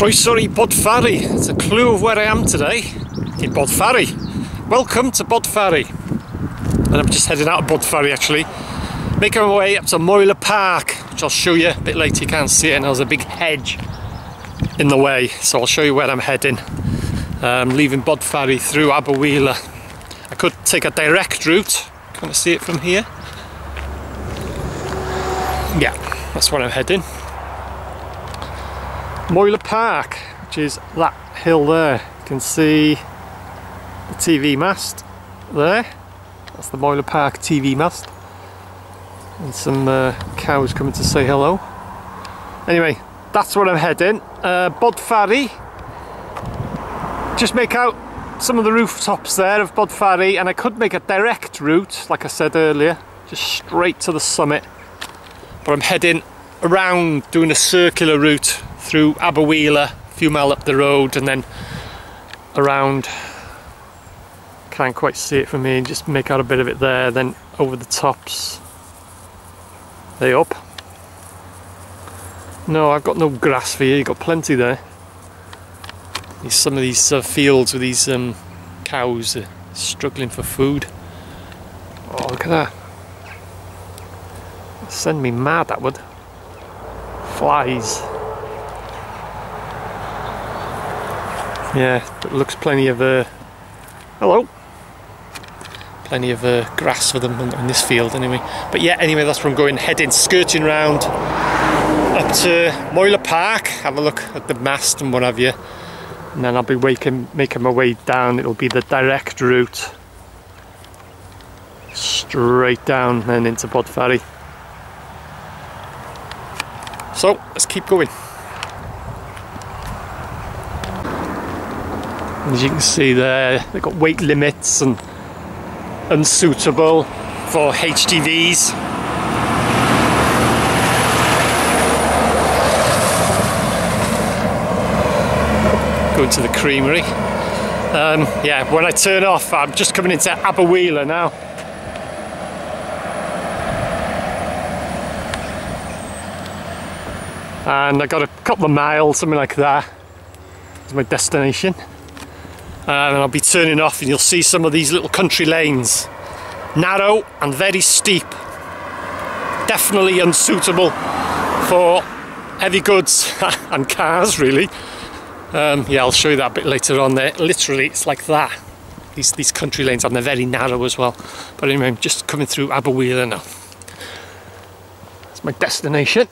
Croeso I Bodfari. It's a clue of where I am today, in Bodfari. Welcome to Bodfari. And I'm just heading out of Bodfari actually, making my way up to Moel Y Parc, which I'll show you a bit later. You can't see it and there's a big hedge in the way, so I'll show you where I'm heading. Leaving Bodfari through Aberwyla. I could take a direct route. Can you see it from here? Yeah, that's where I'm heading. Moel Y Parc, which is that hill there. You can see the TV mast there. That's the Moel Y Parc TV mast. And some cows coming to say hello. Anyway, that's where I'm heading. Bodfari. Just make out some of the rooftops there of Bodfari, and I could make a direct route, like I said earlier, just straight to the summit. But I'm heading around, doing a circular route through Aberwyla, a few miles up the road, and then around. Can't quite see it from here, just make out a bit of it there, then over the tops. They up. No, I've got no grass for you, you've got plenty there. Some of these fields with these cows struggling for food. Oh, look at that. It'd send me mad, that would. Flies. Yeah, it looks plenty of hello. Plenty of grass for them in this field anyway. But yeah, anyway, that's where I'm going, heading, skirting round up to Moel Y Parc, have a look at the mast and what have you. And then I'll be making my way down. It'll be the direct route. Straight down and into Bodfari. So, let's keep going. As you can see there, they've got weight limits and unsuitable for HGVs. Going to the creamery. Yeah, when I turn off, I'm just coming into Aberwyla now. And I got a couple of miles, something like that. It's my destination. And I'll be turning off and you'll see some of these little country lanes. Narrow and very steep. Definitely unsuitable for heavy goods and cars, really. Yeah, I'll show you that a bit later on there. Literally, it's like that. These country lanes, and they're very narrow as well. But anyway, I'm just coming through Aberwyla now. That's my destination.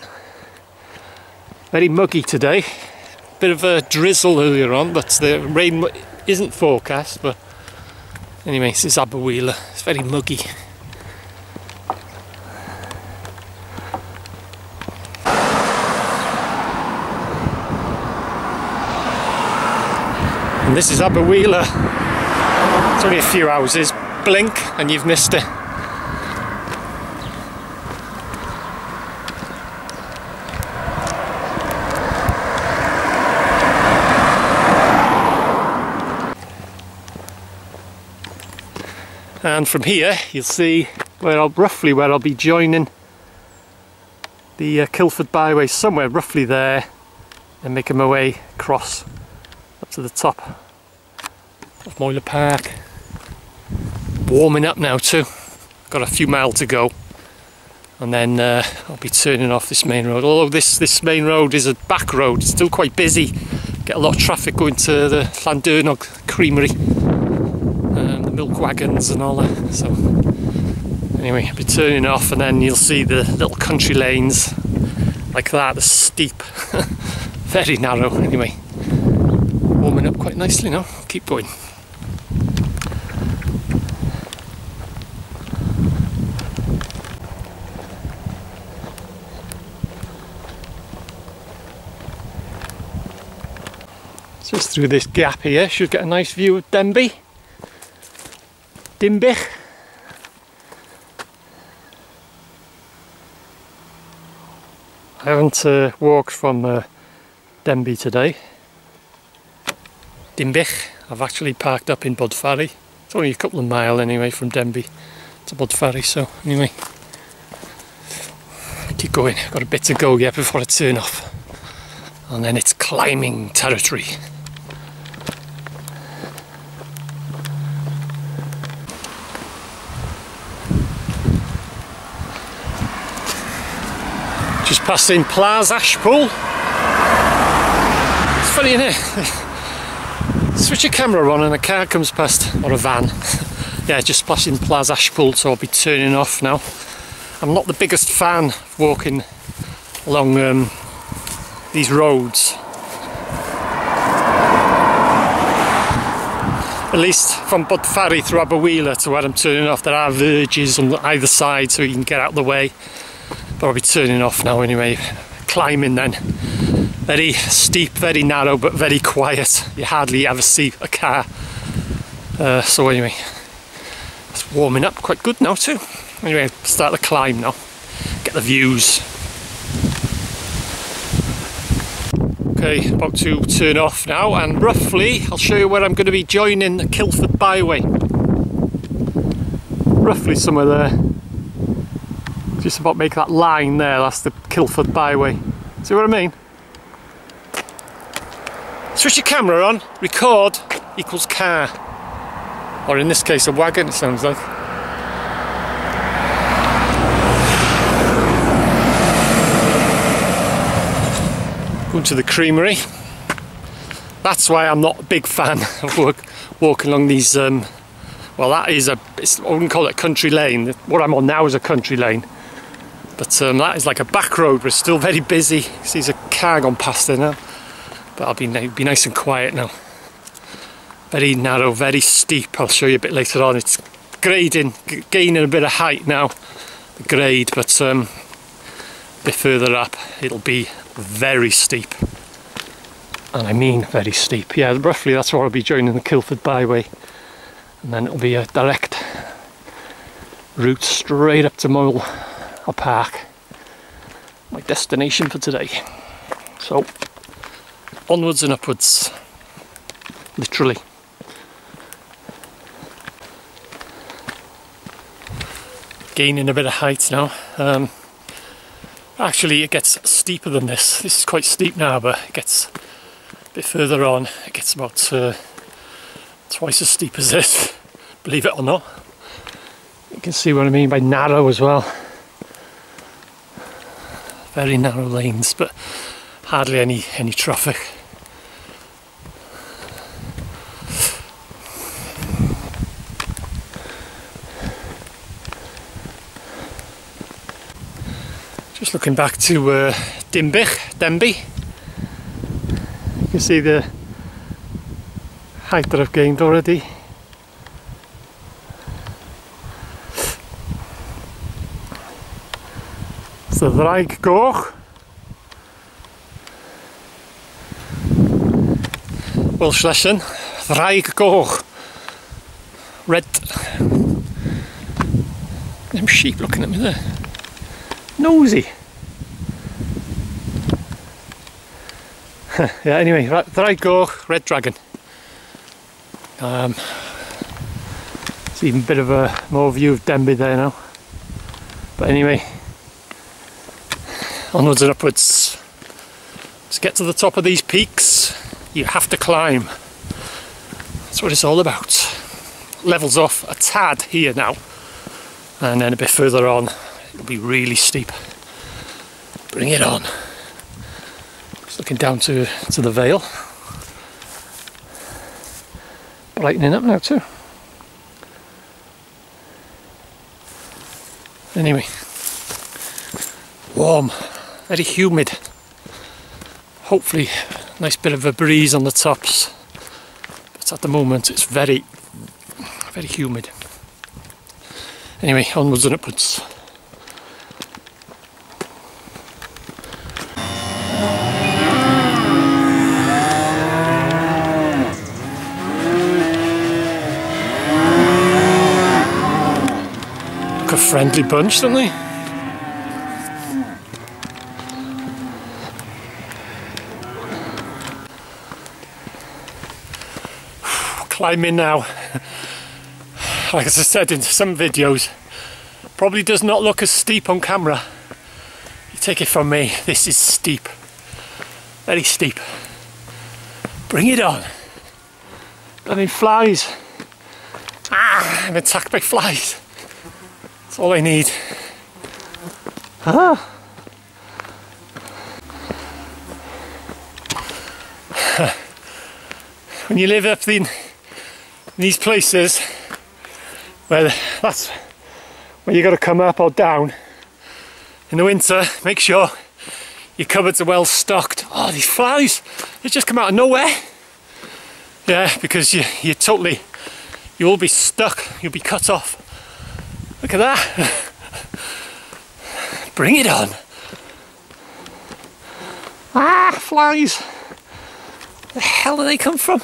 Very muggy today. Bit of a drizzle earlier on, but the rain isn't forecast. But anyway, this is Aberwyla. It's very muggy. And this is Aberwyla. It's only a few houses. Blink and you've missed it. And from here you'll see roughly where I'll be joining the Kilford Byway, somewhere roughly there, and making my way across up to the top of Moel Y Parc. Warming up now too. Got a few miles to go, and then I'll be turning off this main road. Although this main road is a back road, it's still quite busy. Get a lot of traffic going to the Llandurnog creamery, the milk wagons and all that. So anyway, I'll be turning off, and then you'll see the little country lanes like that. The steep, very narrow. Anyway, warming up quite nicely now. Keep going. Just through this gap here, should get a nice view of Denby. Dimbych. I haven't walked from Denby today. Dimbych. I've actually parked up in Bodfari. It's only a couple of miles anyway from Denby to Bodfari, so anyway. Keep going, I've got a bit to go yet before I turn off. and then it's climbing territory. Just passing Plas Ashpool. It's funny, isn't it? Switch your camera on and a car comes past, or a van. Yeah, just passing Plas Ashpool, so I'll be turning off now. I'm not the biggest fan of walking along these roads. At least from Bodfari through Aberwheeler to where I'm turning off, there are verges on either side so you can get out of the way. But I'll be turning off now anyway. Climbing then. Very steep, very narrow, but very quiet. You hardly ever see a car. So anyway, it's warming up quite good now too. Anyway, start the climb now. Get the views. Okay, about to turn off now, and roughly I'll show you where I'm going to be joining the Kilford Byway. Roughly somewhere there. Just about make that line there, that's the Kilford Byway. See what I mean? Switch your camera on, record equals car. Or in this case a wagon, it sounds like. Going to the creamery. That's why I'm not a big fan of walking along these, well that is I wouldn't call it a country lane. What I'm on now is a country lane. But that is like a back road, but it's still very busy. See, there's a car gone past there now. But I'll be nice and quiet now. Very narrow, very steep. I'll show you a bit later on. It's grading, gaining a bit of height now, the grade, but a bit further up it'll be very steep. And I mean very steep. Yeah, roughly that's where I'll be joining the Kilford Byway. And then it'll be a direct route straight up to Moel Y Parc, my destination for today. So onwards and upwards, literally. Gaining a bit of height now. Actually it gets steeper than this. This is quite steep now, but it gets a bit further on. It gets about twice as steep as this, believe it or not. You can see what I mean by narrow as well. Very narrow lanes, but hardly any traffic. Just looking back to Denby. You can see the height that I've gained already. The Ddraig Goch. Welsh lesson. Ddraig Goch. Red. Them sheep looking at me there. Nosy. Yeah, anyway, Ddraig Goch, Red Dragon. It's even a bit of a more view of Denby there now. But anyway, onwards and upwards. To get to the top of these peaks, you have to climb. That's what it's all about. Levels off a tad here now, and then a bit further on it'll be really steep. Bring it on. Just looking down to the Vale. Brightening up now too. Anyway, warm. Very humid. Hopefully a nice bit of a breeze on the tops, but at the moment it's very humid. Anyway, onwards and upwards. Look, a friendly bunch, don't they? Climbing now. Like as I said in some videos, probably does not look as steep on camera. You take it from me, this is steep. Very steep. Bring it on. Blooming flies. Ah, I'm attacked by flies. That's all I need. Ah. When you live up in these places where that's where you got to come up or down in the winter, make sure your cupboards are well stocked. Oh, these flies, they just come out of nowhere. Yeah, because you will be stuck, you'll be cut off. Look at that. Bring it on. Ah, flies. Where the hell do they come from?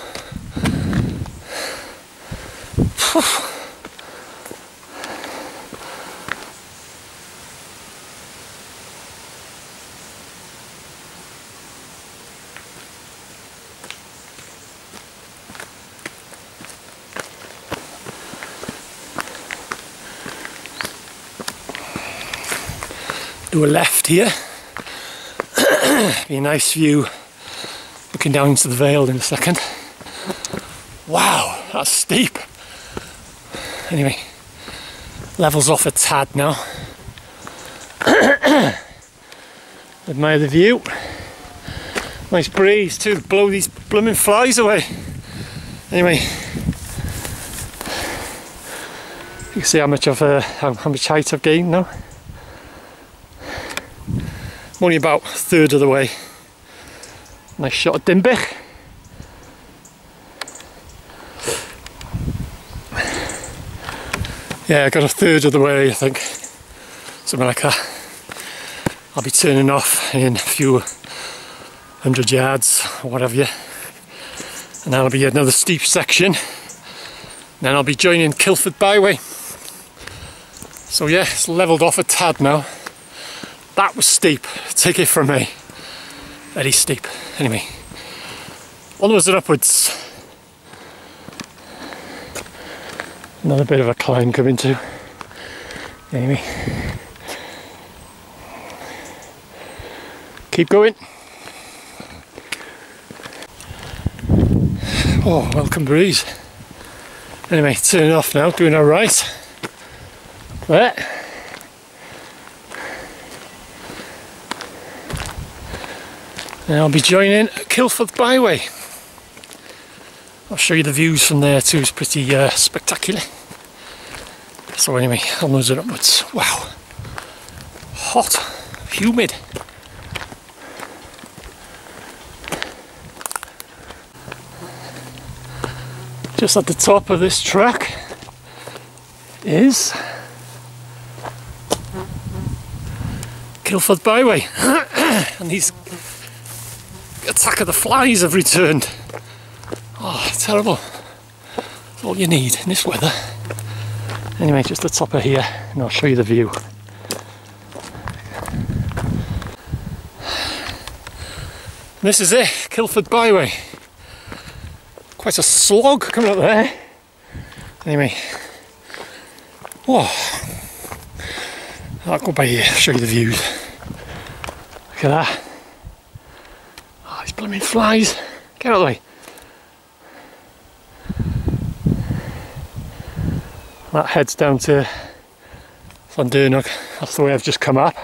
Do a left here. Be a nice view looking down into the Vale in a second. Wow, that's steep. Anyway, levels off a tad now. Admire the view. Nice breeze too, blow these blooming flies away. Anyway, you can see how much height I've gained now. I'm only about a third of the way. Nice shot of Dimbych. Yeah, I got a third of the way, I think. Something like that. I'll be turning off in a few 100 yards or whatever. And that'll be another steep section. Then I'll be joining Cilford Byway. So yeah, it's levelled off a tad now. That was steep, take it from me. Very steep. Anyway, onwards and upwards. Another bit of a climb coming to. Anyway, keep going. Oh, welcome breeze. Anyway, turning off now, doing alright. There. Now I'll be joining Cilford Byway. I'll show you the views from there too, it's pretty spectacular. So anyway, onwards and upwards. Wow. Hot, humid. Just at the top of this track is Cilford Byway. And these attack of the flies have returned. Oh, terrible. That's all you need in this weather. Anyway, just the top of here, and I'll show you the view. This is it, Cilford Byway. Quite a slog coming up there. Anyway, whoa. I'll go by here, show you the views. Look at that. Oh, these blooming flies. Get out of the way. That heads down to Llandurnog. That's the way I've just come up.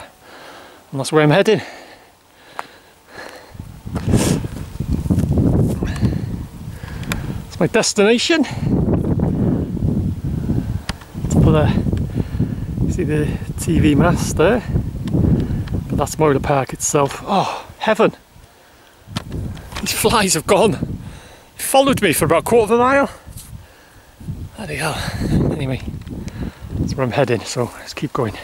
And that's where I'm heading. It's my destination. Top of the, see the TV mast there? But that's Moel Y Parc itself. Oh, heaven! These flies have gone. They followed me for about a quarter of a mile. Bloody hell. Anyway, that's where I'm heading, so let's keep going.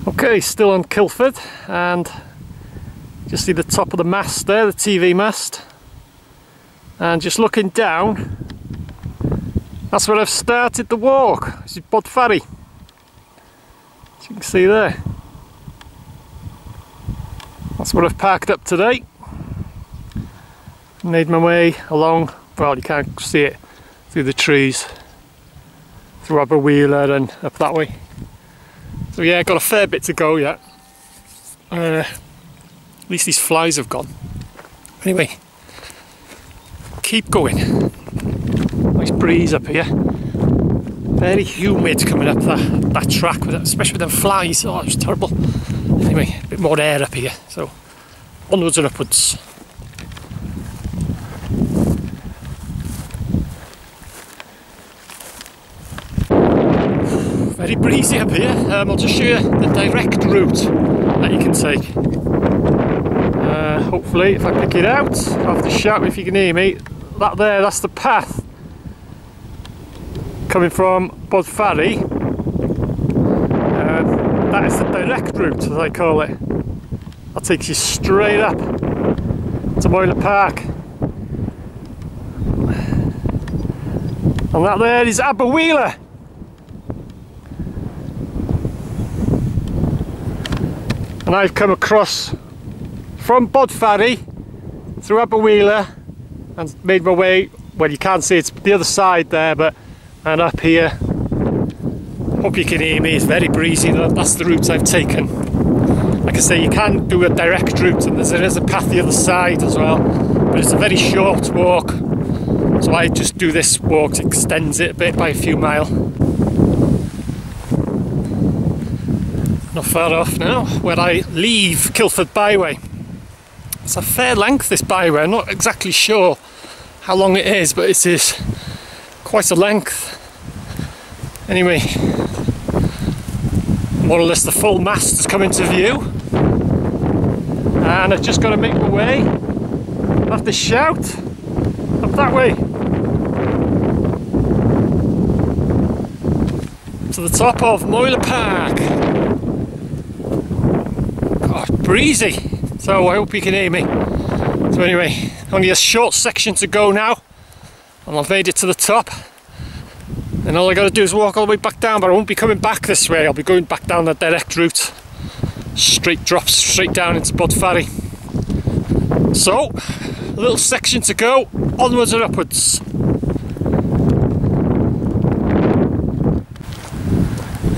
Okay, still on Cilford, and just see the top of the mast there, the TV mast. And just looking down, that's where I've started the walk. This is Bod Ferry, as you can see there. That's what I've parked up today. Made my way along, well, you can't see it through the trees, through Aberwheeler and up that way. So yeah, got a fair bit to go yet. At least these flies have gone. Anyway, keep going. Nice breeze up here. Very humid coming up that track, especially with them flies. Oh, it's terrible. Anyway, a bit more air up here, so onwards and upwards. Very breezy up here. I'll just show you the direct route that you can take. Hopefully, if I pick it out, I'll have to shout if you can hear me. That there, that's the path coming from Bodfari. That is the direct route, as I call it. That takes you straight up to Moel Y Parc. And that there is Aberwheeler. And I've come across from Bodfari through Aberwheeler and made my way, well, you can't see it's the other side there, and up here. Hope you can hear me, it's very breezy. That's the route I've taken. Like I say, you can do a direct route and there is a path the other side as well, but it's a very short walk, so I just do this walk to extend it a bit by a few miles. Not far off now, where I leave Cilford Byway. It's a fair length, this byway. I'm not exactly sure how long it is, but it is quite a length. Anyway, more or less the full mast has come into view, and I've just got to make my way. I have to shout up that way to the top of Moel Y Parc. God, breezy. So I hope you can hear me. So anyway, only a short section to go now, and I've made it to the top. And all I got to do is walk all the way back down, but I won't be coming back this way. I'll be going back down the direct route. Straight drops straight down into Bodfari. So, a little section to go, onwards and upwards.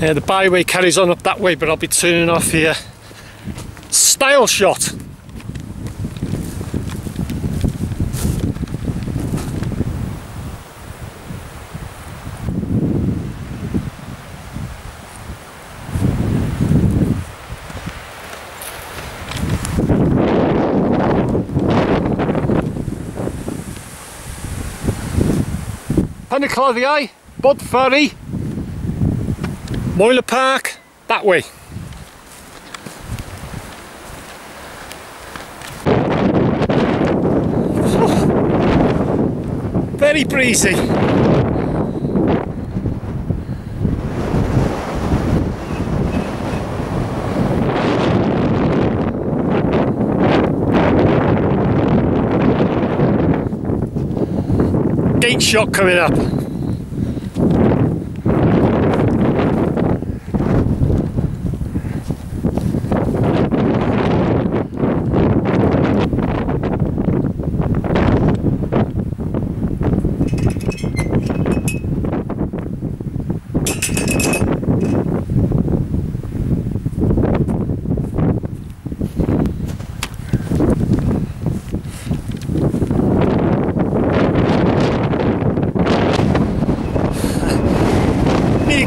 Yeah, the byway carries on up that way, but I'll be turning off here. Style shot. Clwydian, Bodfari, Moel Y Parc, that way. Very breezy. Gate shot coming up.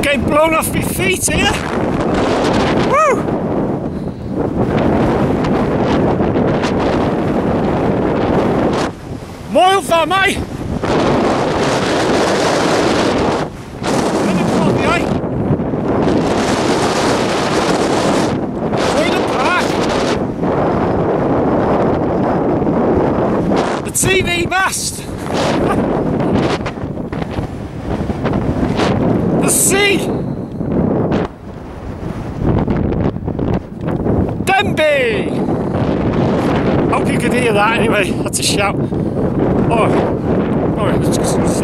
Getting blown off my feet here. Woo! Moel Y Parc. The TV mast. The sea! Denby! Hope you could hear that anyway, that's a shout. Oh,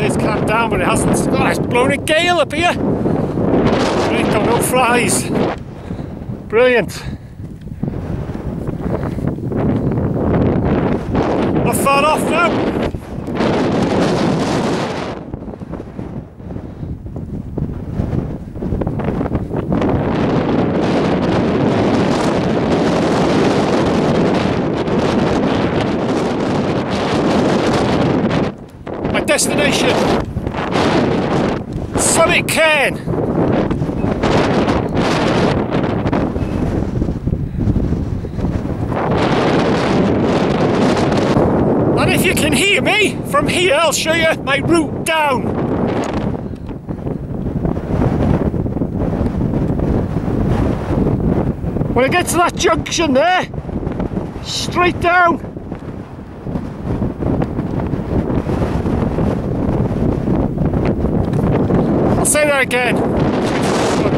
it's calmed down, but it hasn't. Oh, it's blown a gale up here! Great, no flies. Brilliant. Not far off now. Destination, Summit Cairn. And if you can hear me from here, I'll show you my route down. When I get to that junction there, straight down. I'll say that again.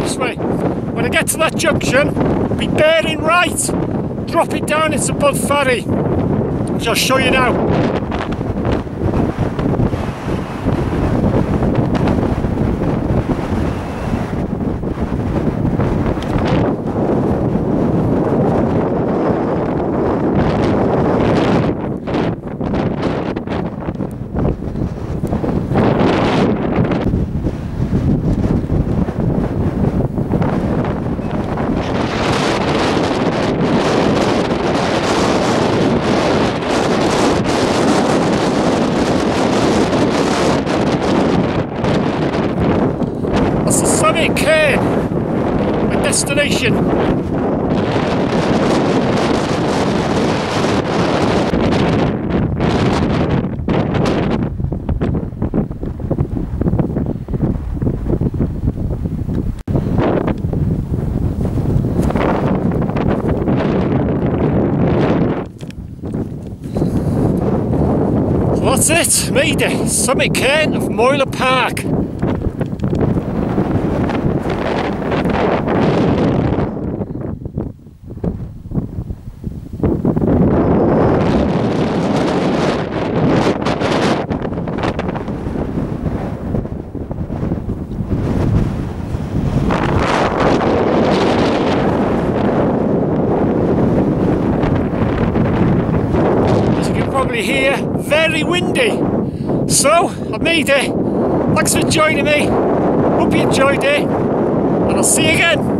This way. When I get to that junction, be bearing right. Drop it down into Bud Ferry, which I'll show you now. Summit Cairn, my destination. So that's it, made it. Summit Cairn of Moel Y Parc. Here, very windy, so I made it. Thanks for joining me, hope you enjoyed it, and I'll see you again.